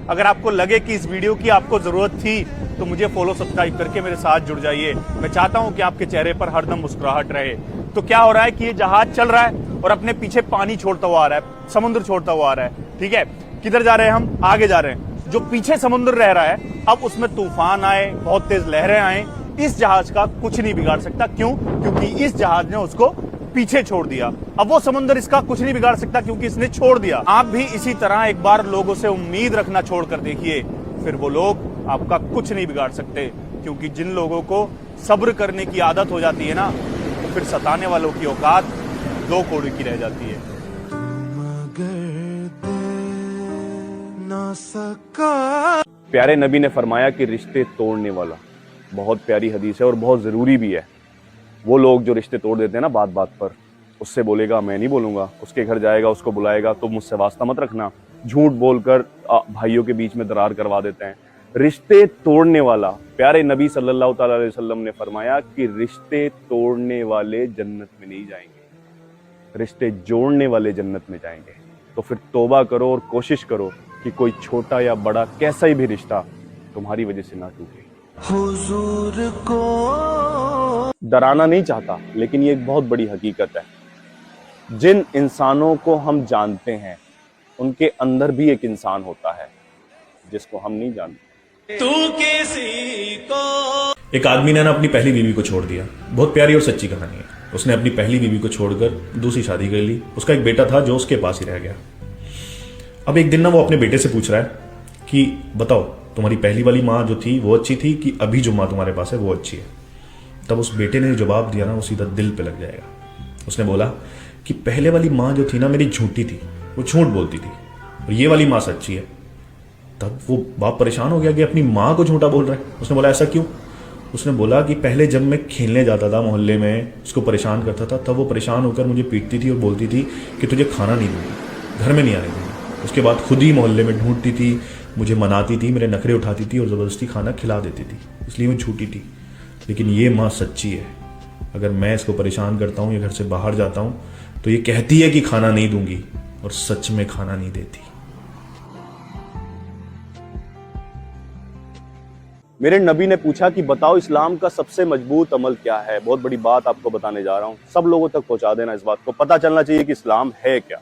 اگر آپ کو لگے کہ اس ویڈیو کی آپ کو ضرورت تھی تو مجھے فالو سبسکرائب کر کے میرے ساتھ جڑ جائیے. میں چاہتا ہوں کہ آپ کے چہرے پر ہر دم مسکراہٹ رہے. تو کیا ہو رہا ہے کہ یہ جہاز چل رہا ہے اور اپنے پیچھے پانی چھوڑتا ہوا آ رہا ہے, سمندر چھوڑتا ہوا آ رہا ہے. ٹھیک ہے, کدھر جا رہے ہیں ہم؟ آگے جا رہے ہیں. جو پیچھے سمندر رہ رہا ہے, اب اس میں طوفان آئے, بہت تیز لہریں آئیں, اس جہاز کا کچھ نہیں بگاڑ سکتا. کیوں؟ کیونکہ اس جہاز نے اس کو پیچھے چھوڑ دیا. اب وہ سمندر اس کا کچھ نہیں بگاڑ سکتا کیونکہ اس نے چھوڑ دیا. آپ بھی اسی طرح ایک بار لوگوں سے امید رکھنا چھوڑ کر دیکھیے, پھر وہ لوگ آپ کا کچھ نہیں بگاڑ سکتے. کیونکہ جن لوگوں کو صبر کرنے کی عادت ہو جاتی ہے نا, تو پھر ستانے والوں کی اوقات 2 کوڑے کی رہ جاتی ہے. پیارے نبی نے فرمایا کہ رشتے توڑنے والا, بہت پیاری حدیث ہے اور بہت ضروری بھی ہے. وہ لوگ جو رشتے توڑ دیتے ہیں نا بات بات پر, اس سے بولے گا میں نہیں بولوں گا, اس کے گھر جائے گا, اس کو بلائے گا تو مجھ سے واسطہ مت رکھنا, جھوٹ بول کر بھائیوں کے بیچ میں درار کروا دیتے ہیں. رشتے توڑنے والا, پیارے نبی صلی اللہ تعالی علیہ وسلم نے فرمایا کہ رشتے توڑنے والے جنت میں نہیں جائیں گے, رشتے جوڑنے والے جنت میں جائیں گے. تو پھر توبہ کرو اور کوشش کرو کہ کوئی چھوٹا یا بڑا کیسا ہی بھی رشتہ تمہاری وجہ سے نہ ٹوٹے. حضور کو ڈرانا نہیں چاہتا, لیکن یہ ایک بہت بڑی حقیقت ہے. جن انسانوں کو ہم جانتے ہیں ان کے اندر بھی ایک انسان ہوتا ہے جس کو ہم نہیں جانتے. تو کسی کو ایک آدمی نے نا اپنی پہلی بیوی کو چھوڑ دیا. بہت پیاری اور سچی کہانی ہے. اس نے اپنی پہلی بیوی کو چھوڑ کر دوسری شادی کر لی. اس کا ایک بیٹا تھا جو اس کے پاس ہی رہ گیا. اب ایک دن نا وہ اپنے بیٹے سے پوچھ رہا ہے کہ بتاؤ تمہاری پہلی والی ماں جو تھی وہ اچھی تھی کہ ابھی جو ماں تمہارے پاس ہے وہ اچھی ہے؟ تب اس بیٹے نے جواب دیا نا, وہ سیدھا دل پہ لگ جائے گا. اس نے بولا کہ پہلے والی ماں جو تھی نا میری جھوٹی تھی, وہ جھوٹ بولتی تھی, اور یہ والی ماں سچی ہے. تب وہ باپ پریشان ہو گیا کہ اپنی ماں کو جھوٹا بول رہا ہے. اس نے بولا ایسا کیوں؟ اس نے بولا کہ پہلے جب میں کھیلنے جاتا تھا محلے میں, اس کو پریشان کرتا تھا, تب وہ پریشان ہو کر مجھے پیٹتی تھی اور بولتی تھی کہ تجھے کھانا نہیں دوں گی, گھر میں نہیں آنے دوں گی. اس کے بعد خود ہی محلے میں ڈھونڈتی تھی, مجھے مناتی تھی, میرے نخرے اٹھاتی تھی اور زبردستی کھانا کھلا دیتی تھی. اس لیے وہ جھوٹی تھی. لیکن یہ ماں سچی ہے. اگر میں اس کو پریشان کرتا ہوں یا گھر سے باہر جاتا ہوں تو یہ کہتی ہے کہ کھانا نہیں دوں گی, اور سچ میں کھانا نہیں دیتی. میرے نبی نے پوچھا کہ بتاؤ اسلام کا سب سے مضبوط عمل کیا ہے. بہت بڑی بات آپ کو بتانے جا رہا ہوں, سب لوگوں تک پہنچا دینا. اس بات کو پتہ چلنا چاہیے کہ اسلام ہے کیا.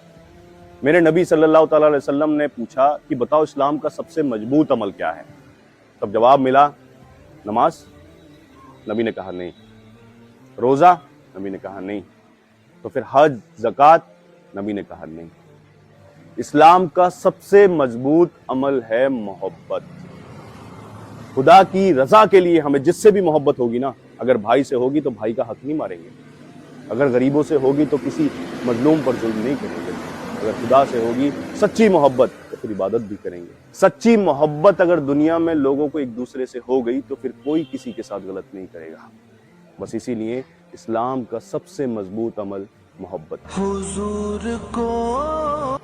میرے نبی صلی اللہ تعالی علیہ وسلم نے پوچھا کہ بتاؤ اسلام کا سب سے مضبوط عمل کیا ہے. تب جواب ملا نماز. نبی نے کہا نہیں. روزہ. نبی نے کہا نہیں. تو پھر حج, زکوٰۃ. نبی نے کہا نہیں. اسلام کا سب سے مضبوط عمل ہے محبت. خدا کی رضا کے لیے ہمیں جس سے بھی محبت ہوگی نا, اگر بھائی سے ہوگی تو بھائی کا حق نہیں ماریں گے, اگر غریبوں سے ہوگی تو کسی مظلوم پر ظلم نہیں کریں گے, اگر خدا سے ہوگی سچی محبت تو پھر عبادت بھی کریں گے. سچی محبت اگر دنیا میں لوگوں کو ایک دوسرے سے ہو گئی تو پھر کوئی کسی کے ساتھ غلط نہیں کرے گا. بس اسی لیے اسلام کا سب سے مضبوط عمل محبت. حضور کو